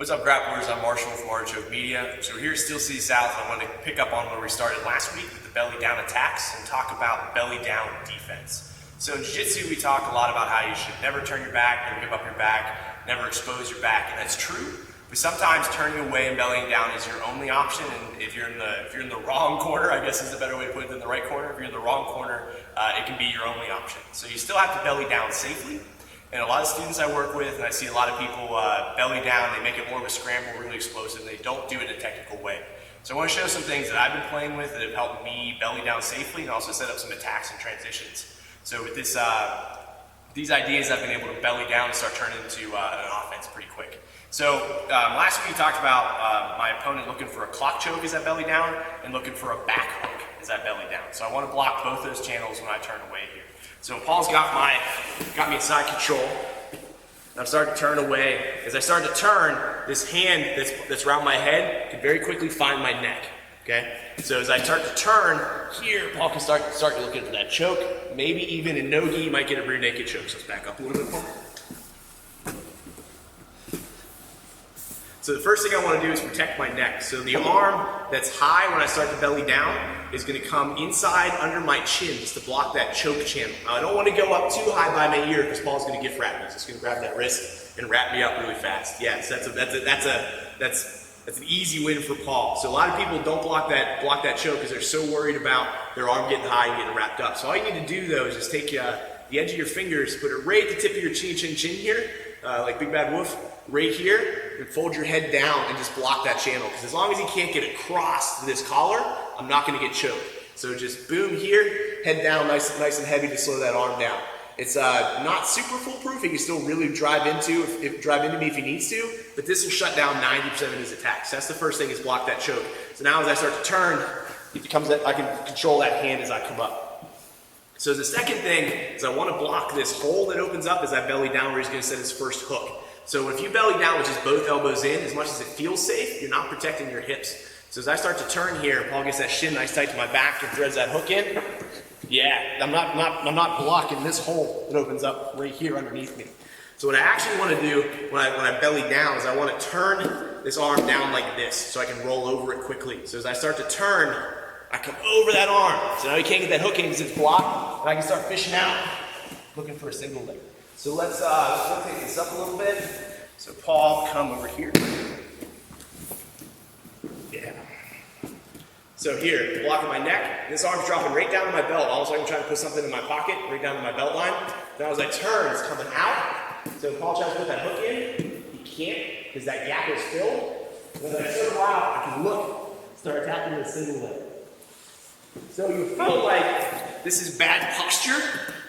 What's up, grapplers? I'm Marshal from Artechoke Media. So we're here at Steel City South. I want to pick up on where we started last week with the belly down attacks and talk about belly down defense. So in jiu-jitsu, we talk a lot about how you should never turn your back, never give up your back, never expose your back, and that's true. But sometimes turning away and bellying down is your only option, and if you're in the wrong corner, I guess is the better way to put it than the right corner. If you're in the wrong corner, it can be your only option. So you still have to belly down safely. And a lot of students I work with, and I see a lot of people belly down, they make it more of a scramble, really explosive, and they don't do it in a technical way. So I want to show some things that I've been playing with that have helped me belly down safely and also set up some attacks and transitions. So with this, these ideas, I've been able to belly down and start turning into an offense pretty quick. So last week we talked about my opponent looking for a clock choke as I belly down and looking for a back hook as I belly down. So I want to block both those channels when I turn away here. So Paul's got me in side control. I'm starting to turn away. As I start to turn, this hand that's around my head can very quickly find my neck. Okay? So as I start to turn here, Paul can start looking for that choke. Maybe even in no-gi, you might get a rear naked choke. So let's back up a little bit more. So the first thing I want to do is protect my neck. So the arm that's high when I start to belly down is going to come inside under my chin just to block that choke channel. Now I don't want to go up too high by my ear because Paul's going to gift wrap me. He's just going to grab that wrist and wrap me up really fast. Yes, that's an easy win for Paul. So a lot of people don't block that choke because they're so worried about their arm getting high and getting wrapped up. So all you need to do though is just take the edge of your fingers, put it right at the tip of your chin here, like Big Bad Wolf, right here, and fold your head down and just block that channel. Because as long as he can't get across to this collar, I'm not going to get choked. So just boom here, head down, nice and heavy to slow that arm down. It's not super foolproof. He can still really drive into me if he needs to, but this will shut down 90% of his attacks. So that's the first thing, is block that choke. So now as I start to turn, I can control that hand as I come up. So the second thing is I want to block this hole that opens up as I belly down where he's going to set his first hook. So if you belly down, which is both elbows in, as much as it feels safe, you're not protecting your hips. So as I start to turn here, Paul gets that shin nice tight to my back and threads that hook in. Yeah, I'm not blocking this hole that opens up right here underneath me. So what I actually want to do when I belly down is I want to turn this arm down like this so I can roll over it quickly. So as I start to turn, I come over that arm. So now he can't get that hook in because it's blocked, and I can start fishing out, looking for a single leg. So let's rotate this up a little bit. So Paul, come over here. Yeah. So here, blocking my neck. This arm's dropping right down to my belt. Almost like I'm trying to put something in my pocket, right down to my belt line. Now as I turn, it's coming out. So Paul tries to put that hook in. He can't because that gap is filled. And as I circle out, I can look, start attacking with a single leg. So you feel like this is bad posture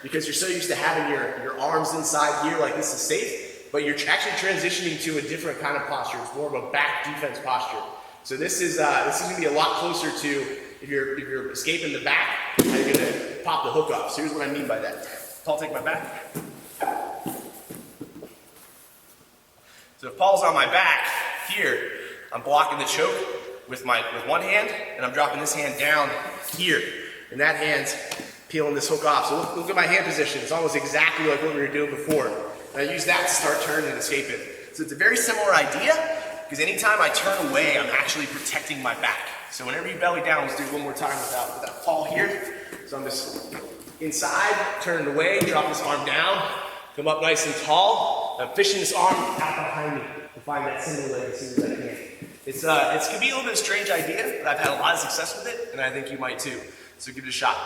because you're so used to having your arms inside here like this is safe, but you're actually transitioning to a different kind of posture. It's more of a back defense posture. So this is going to be a lot closer to if you're escaping the back, how you're going to pop the hook off. So here's what I mean by that. Paul, take my back. So if Paul's on my back here, I'm blocking the choke with one hand, and I'm dropping this hand down here, and that hand's peeling this hook off. So look at my hand position. It's almost exactly like what we were doing before. And I use that to start turning and escaping. So it's a very similar idea, because anytime I turn away, I'm actually protecting my back. So whenever you belly down, let's do it one more time without Paul here. So I'm just inside, turning away, drop this arm down, come up nice and tall. I'm fishing this arm out behind me to find that single leg as soon as I can. It's can be a little bit of a strange idea, but I've had a lot of success with it, and I think you might too. So give it a shot.